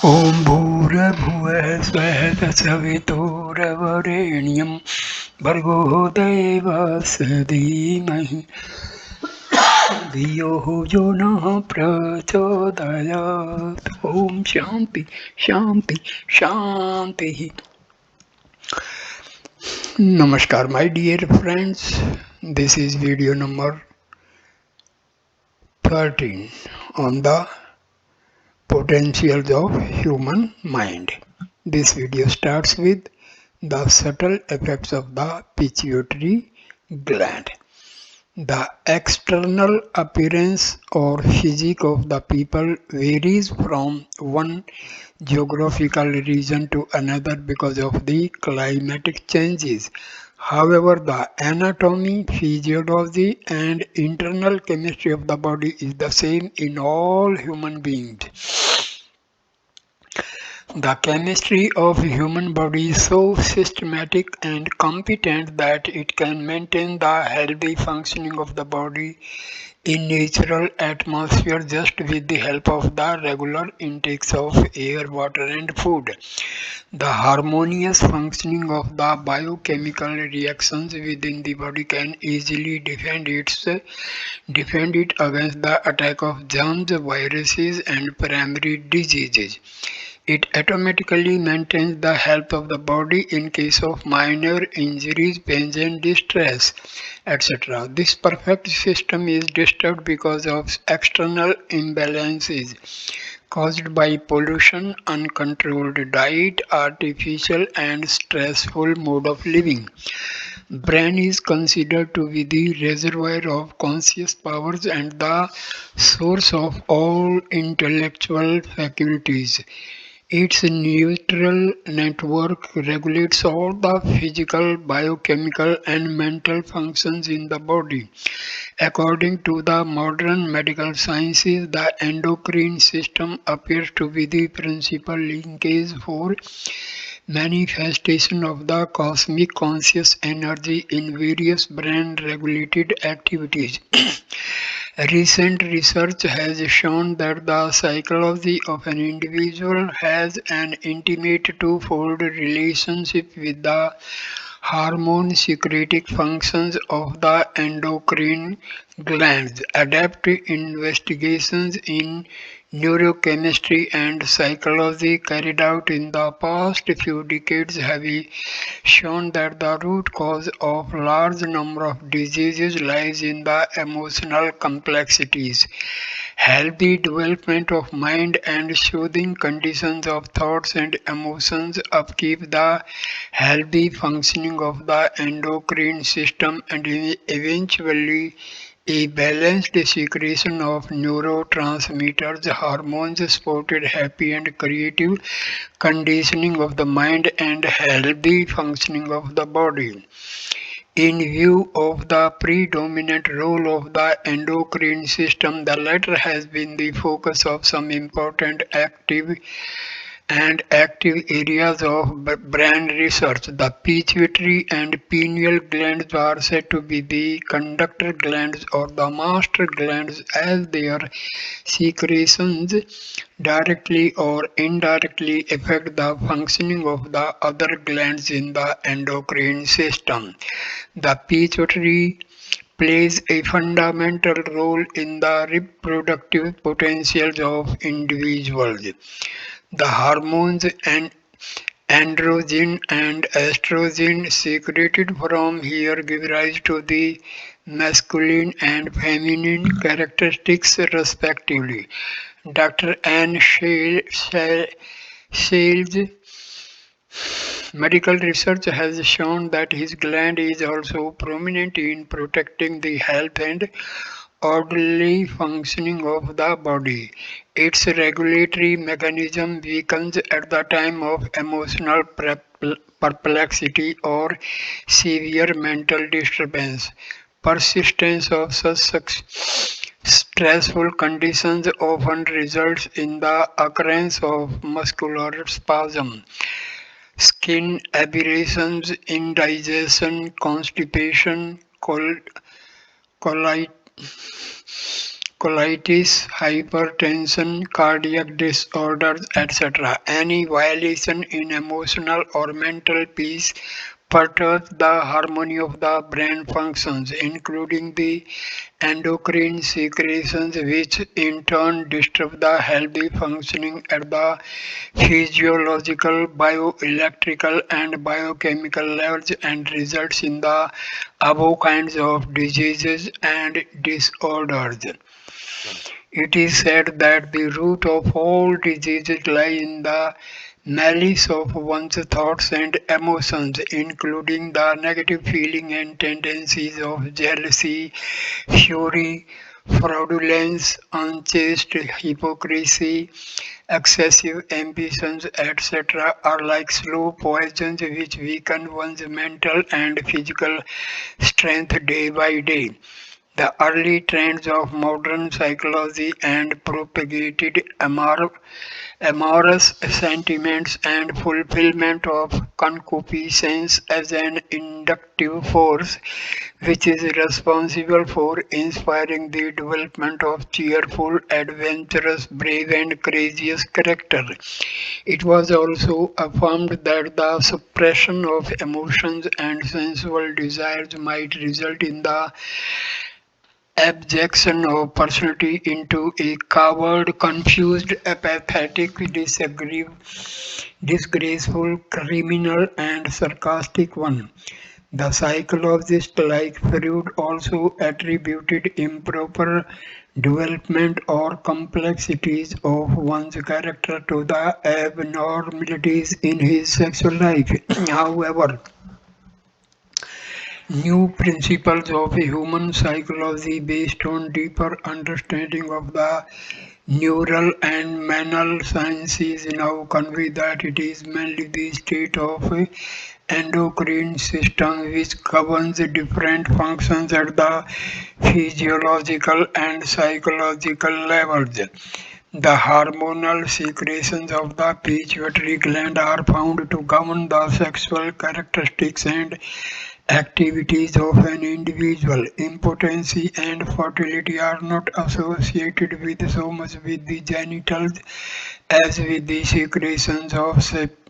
ॐ भूर्भुवः स्वः तत्सवितुर्वरेण्यं भर्गो देवस्य धीमहि धियो यो नः प्रचोदयात्. ॐ शान्ति शान्ति शान्तिः. Namaskar my dear friends, this is video number 13 on the potentials of human mind. This video starts with the subtle effects of the pituitary gland. The external appearance or physique of the people varies from one geographical region to another because of the climatic changes. However, the anatomy, physiology, and internal chemistry of the body is the same in all human beings. The chemistry of human body is so systematic and competent that it can maintain the healthy functioning of the body in natural atmosphere just with the help of the regular intakes of air, water and food. The harmonious functioning of the biochemical reactions within the body can easily defend it against the attack of germs, viruses and primary diseases. It automatically maintains the health of the body in case of minor injuries, pains and distress, etc. This perfect system is disturbed because of external imbalances caused by pollution, uncontrolled diet, artificial and stressful mode of living. Brain is considered to be the reservoir of conscious powers and the source of all intellectual faculties. Its neutral network regulates all the physical, biochemical, and mental functions in the body. According to the modern medical sciences, the endocrine system appears to be the principal linkage for manifestation of the cosmic conscious energy in various brain-regulated activities. Recent research has shown that the psychology of an individual has an intimate twofold relationship with the hormone secreting functions of the endocrine glands. Adaptive investigations in neurochemistry and psychology carried out in the past few decades have shown that the root cause of large number of diseases lies in the emotional complexities. Healthy development of mind and soothing conditions of thoughts and emotions upkeep the healthy functioning of the endocrine system and eventually a balanced secretion of neurotransmitters, hormones, supported happy and creative conditioning of the mind and healthy functioning of the body. In view of the predominant role of the endocrine system, the latter has been the focus of some important active areas of brain research. The pituitary and pineal glands are said to be the conductor glands or the master glands, as their secretions directly or indirectly affect the functioning of the other glands in the endocrine system. The pituitary plays a fundamental role in the reproductive potentials of individuals. The hormones and androgen and estrogen secreted from here give rise to the masculine and feminine characteristics respectively. Dr. Anne Shales' medical research has shown that his gland is also prominent in protecting the health and orderly functioning of the body. Its regulatory mechanism weakens at the time of emotional perplexity or severe mental disturbance. Persistence of such stressful conditions often results in the occurrence of muscular spasm, skin aberrations, indigestion, constipation, colitis, colitis, hypertension, cardiac disorders, etc. Any violation in emotional or mental peace perturbs the harmony of the brain functions, including the endocrine secretions, which in turn disturb the healthy functioning at the physiological, bioelectrical, and biochemical levels and results in the above kinds of diseases and disorders. It is said that the root of all diseases lies in the malice of one's thoughts and emotions, including the negative feeling and tendencies of jealousy, fury, fraudulence, unchaste hypocrisy, excessive ambitions, etc., are like slow poisons which weaken one's mental and physical strength day by day. The early trends of modern psychology and propagated amorous sentiments and fulfillment of concupiscence as an inductive force, which is responsible for inspiring the development of cheerful, adventurous, brave, and courageous character. It was also affirmed that the suppression of emotions and sensual desires might result in the abjection of personality into a coward, confused, apathetic, disgraceful, criminal, and sarcastic one. The psychologist like Freud also attributed improper development or complexities of one's character to the abnormalities in his sexual life. However, new principles of human psychology based on deeper understanding of the neural and mental sciences now convey that it is mainly the state of endocrine system which governs different functions at the physiological and psychological levels. The hormonal secretions of the pituitary gland are found to govern the sexual characteristics and activities of an individual. Impotency and fertility are not associated with so much with the genitals as with the secretions of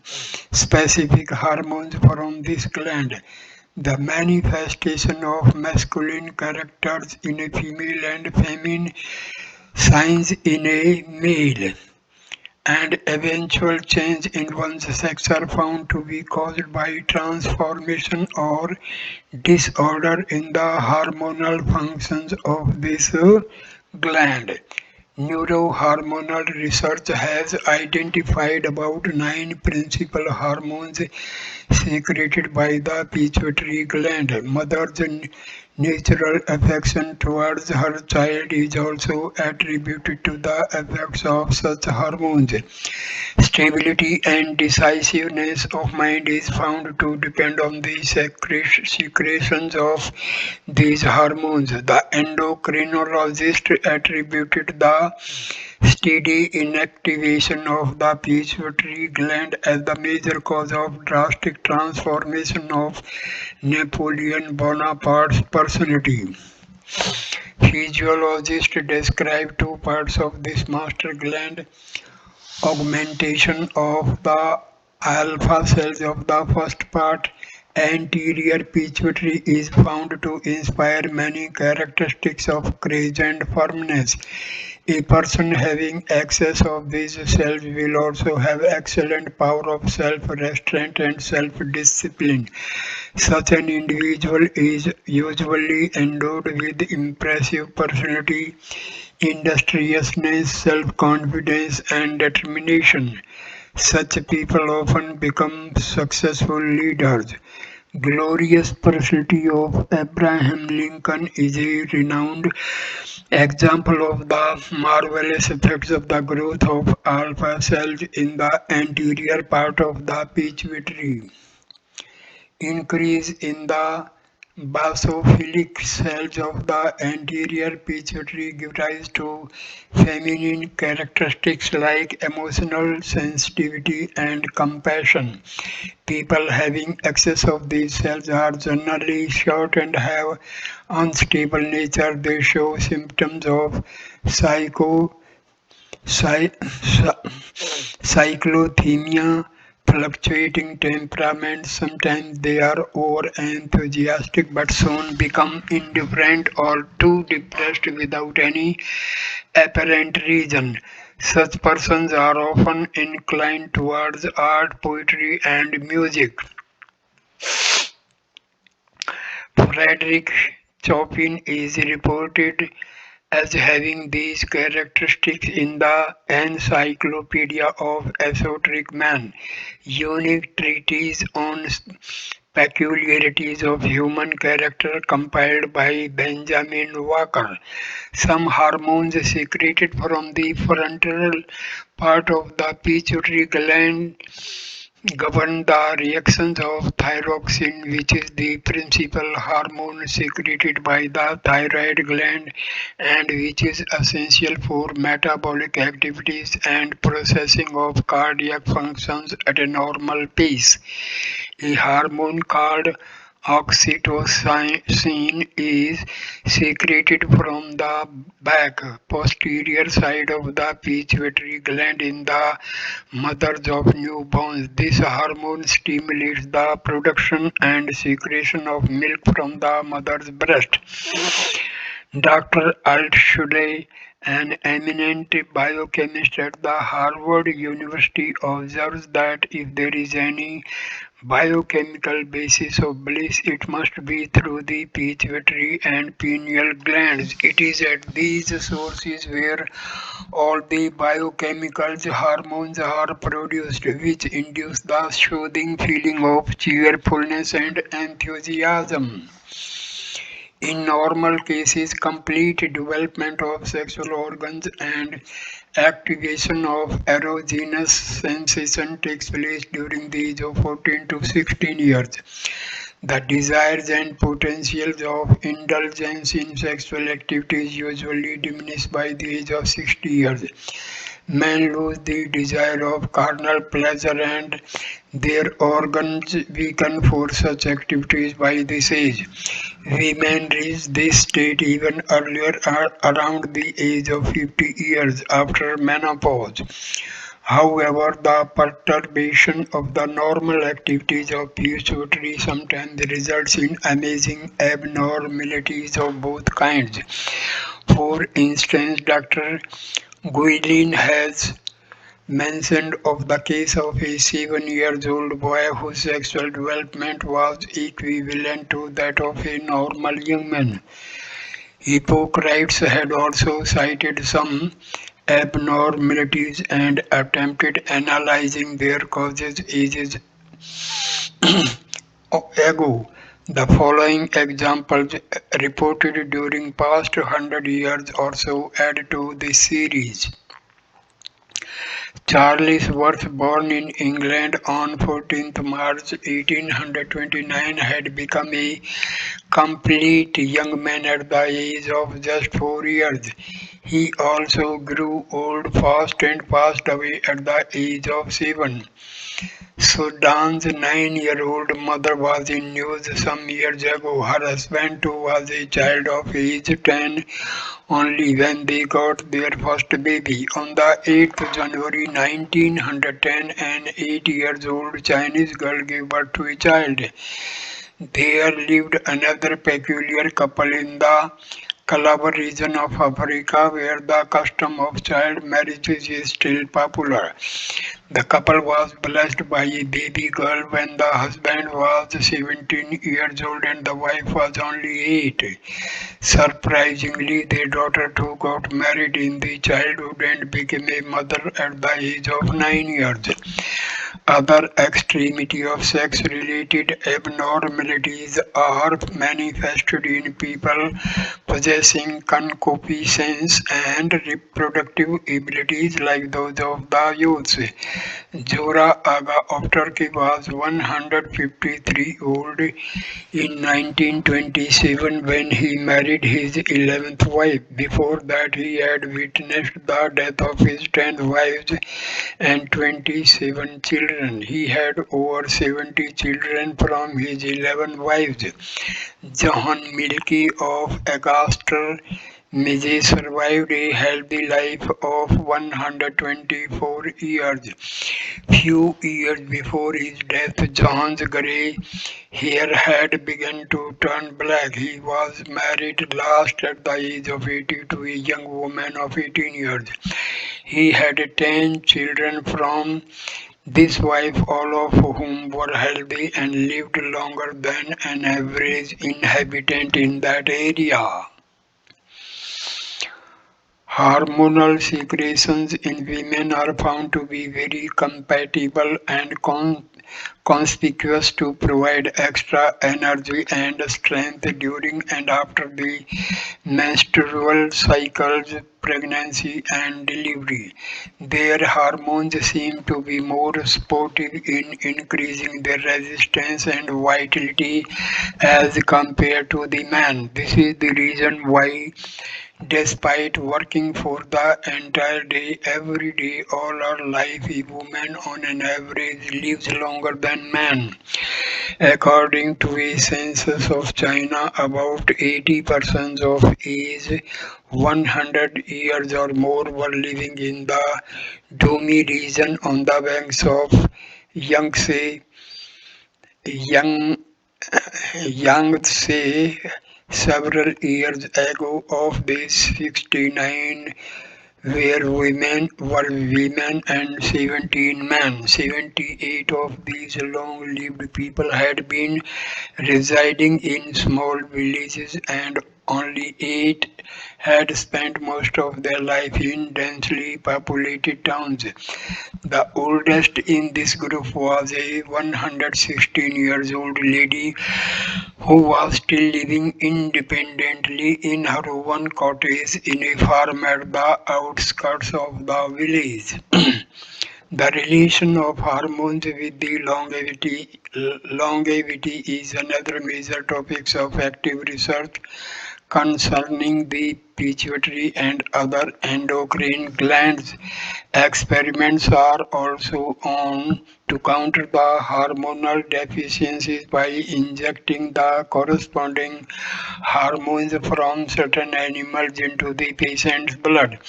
specific hormones from this gland. The manifestation of masculine characters in a female and feminine signs in a male and eventual change in one's sex are found to be caused by transformation or disorder in the hormonal functions of this gland. Neurohormonal research has identified about 9 principal hormones secreted by the pituitary gland. Mother's natural affection towards her child is also attributed to the effects of such hormones. Stability and decisiveness of mind is found to depend on the secretions of these hormones. The endocrinologist attributed the steady inactivation of the pituitary gland as the major cause of drastic transformation of Napoleon Bonaparte's personality. Physiologists describe two parts of this master gland: augmentation of the alpha cells of the first part. Anterior pituitary is found to inspire many characteristics of courage and firmness. A person having excess of these cells will also have excellent power of self-restraint and self-discipline. Such an individual is usually endowed with impressive personality, industriousness, self-confidence, and determination. Such people often become successful leaders. Glorious personality of Abraham Lincoln is a renowned example of the marvelous effects of the growth of alpha cells in the anterior part of the pituitary. Increase in the Basophilic cells of the anterior pituitary give rise to feminine characteristics like emotional sensitivity and compassion. People having excess of these cells are generally short and have unstable nature. They show symptoms of psycho Cy- cyclothymia, fluctuating temperament. Sometimes they are over enthusiastic but soon become indifferent or too depressed without any apparent reason. Such persons are often inclined towards art, poetry, and music. Frederick Chopin is reported as having these characteristics in the Encyclopedia of Esoteric Man, unique treatise on peculiarities of human character compiled by Benjamin Walker. Some hormones secreted from the frontal part of the pituitary gland govern the reactions of thyroxine, which is the principal hormone secreted by the thyroid gland and which is essential for metabolic activities and processing of cardiac functions at a normal pace. A hormone called oxytocin is secreted from the back posterior side of the pituitary gland in the mothers of newborns. This hormone stimulates the production and secretion of milk from the mother's breast. Doctor Altshuler, an eminent biochemist at the Harvard University, observes that if there is any biochemical basis of bliss, it must be through the pituitary and pineal glands. It is at these sources where all the biochemical hormones are produced, which induce the soothing feeling of cheerfulness and enthusiasm. In normal cases, complete development of sexual organs and activation of erogenous sensation takes place during the age of 14 to 16 years. The desires and potentials of indulgence in sexual activities usually diminish by the age of 60 years. Men lose the desire of carnal pleasure and their organs weaken for such activities by this age. Women reach this state even earlier, around the age of 50 years after menopause. However, the perturbation of the normal activities of pituitary sometimes results in amazing abnormalities of both kinds. For instance, Dr. Guilin has mentioned of the case of a 7 years old boy whose sexual development was equivalent to that of a normal young man. Hippocrates had also cited some abnormalities and attempted analyzing their causes ages ago. The following examples reported during past 100 years or so add to this series. Charles Worth, born in England on 14th March 1829, had become a complete young man at the age of just 4 years. He also grew old fast and passed away at the age of 7. Sudan's 9-year-old mother was in news some years ago. Her husband, too, was a child of age 10 only when they got their first baby. On the 8th January 1910, an 8 years old Chinese girl gave birth to a child. There lived another peculiar couple in the Calabar region of Africa where the custom of child marriages is still popular. The couple was blessed by a baby girl when the husband was 17 years old and the wife was only 8. Surprisingly, their daughter too got married in the childhood and became a mother at the age of 9 years. Other extremity of sex-related abnormalities are manifested in people possessing concupiscence and reproductive abilities like those of the youths. Zora Aga of Turkey was 153 in 1927 when he married his 11th wife. Before that, he had witnessed the death of his 10 wives and 27 children. He had over 70 children from his 11 wives. John Milky of Augusta, Mizzy survived a healthy life of 124 years. Few years before his death, John's grey hair had begun to turn black. He was married last at the age of 80 to a young woman of 18 years. He had 10 children from this wife, all of whom were healthy and lived longer than an average inhabitant in that area. Hormonal secretions in women are found to be very compatible and conspicuous to provide extra energy and strength during and after the menstrual cycles, pregnancy, and delivery. Their hormones seem to be more supportive in increasing their resistance and vitality as compared to the man. This is the reason why, despite working for the entire day every day all her life, a woman on an average lives longer than man. According to a census of China, about 80% of age 100 years or more were living in the Dumi region on the banks of Yangtze, Yang, Yangtze. Several years ago, of these 69 were women and 17 men. 78 of these long-lived people had been residing in small villages and only 8 had spent most of their life in densely populated towns. The oldest in this group was a 116 years old lady who was still living independently in her own cottage in a farm at the outskirts of the village. The relation of hormones with the longevity is another major topic of active research concerning the pituitary and other endocrine glands. Experiments are also on to counter the hormonal deficiencies by injecting the corresponding hormones from certain animals into the patient's blood.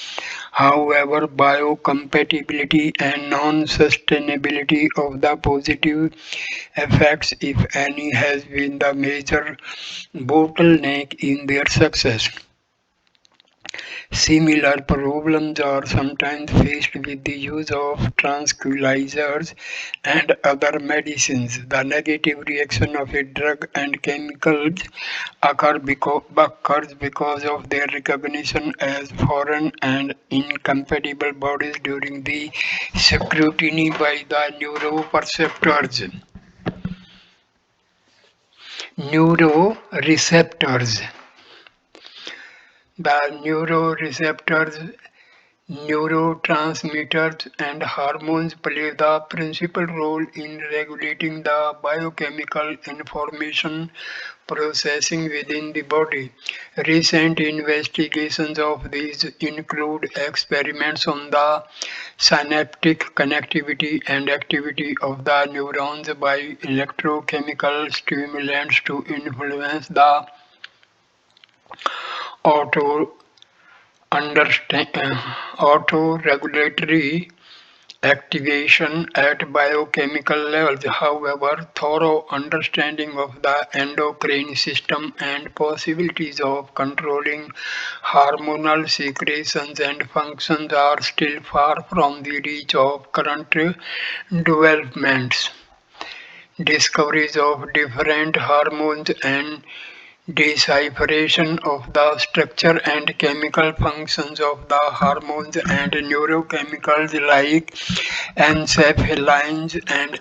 However, biocompatibility and non-sustainability of the positive effects, if any, has been the major bottleneck in their success. Similar problems are sometimes faced with the use of tranquilizers and other medicines. The negative reaction of a drug and chemicals occurs because of their recognition as foreign and incompatible bodies during the scrutiny by the neuroreceptors. Neuroreceptors. The neuroreceptors, neurotransmitters, and hormones play the principal role in regulating the biochemical information processing within the body. Recent investigations of these include experiments on the synaptic connectivity and activity of the neurons by electrochemical stimulants to influence the auto autoregulatory activation at biochemical levels. However, thorough understanding of the endocrine system and possibilities of controlling hormonal secretions and functions are still far from the reach of current developments. Discoveries of different hormones and Decipheration of the structure and chemical functions of the hormones and neurochemicals like encephalines and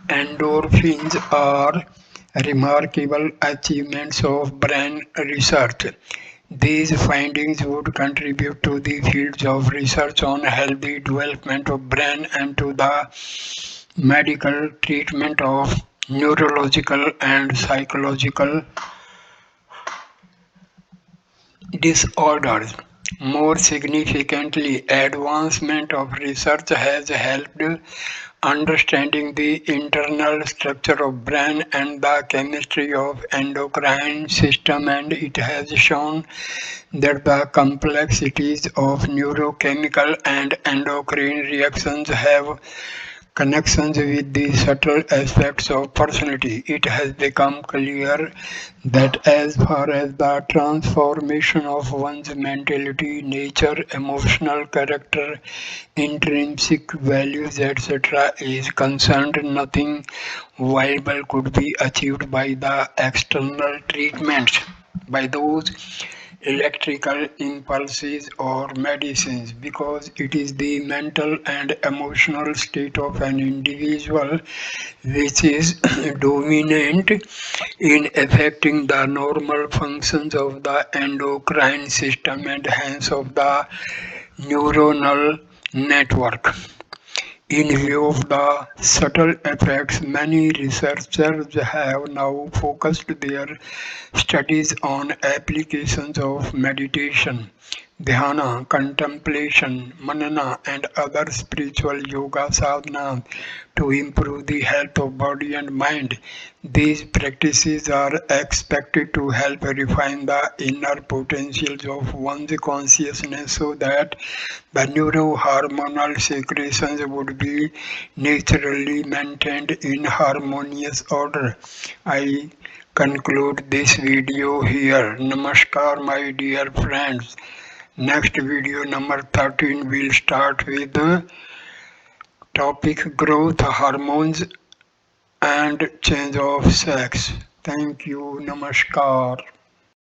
endorphins are remarkable achievements of brain research. These findings would contribute to the fields of research on healthy development of brain and to the medical treatment of neurological and psychological disorders. More significantly, advancement of research has helped understanding the internal structure of brain and the chemistry of endocrine system, and it has shown that the complexities of neurochemical and endocrine reactions have connections with the subtle aspects of personality. It has become clear that as far as the transformation of one's mentality, nature, emotional character, intrinsic values, etc., is concerned, nothing viable could be achieved by the external treatments, by those electrical impulses or medicines, because it is the mental and emotional state of an individual which is dominant in affecting the normal functions of the endocrine system and hence of the neuronal network. In view of the subtle effects, many researchers have now focused their studies on applications of meditation, dhyana, contemplation, manana, and other spiritual yoga sadhanas to improve the health of body and mind. These practices are expected to help refine the inner potentials of one's consciousness so that the neurohormonal secretions would be naturally maintained in harmonious order. I conclude this video here. Namaskar, my dear friends. Next video number 13 will start with the topic growth hormones and change of sex. Thank you. Namaskar.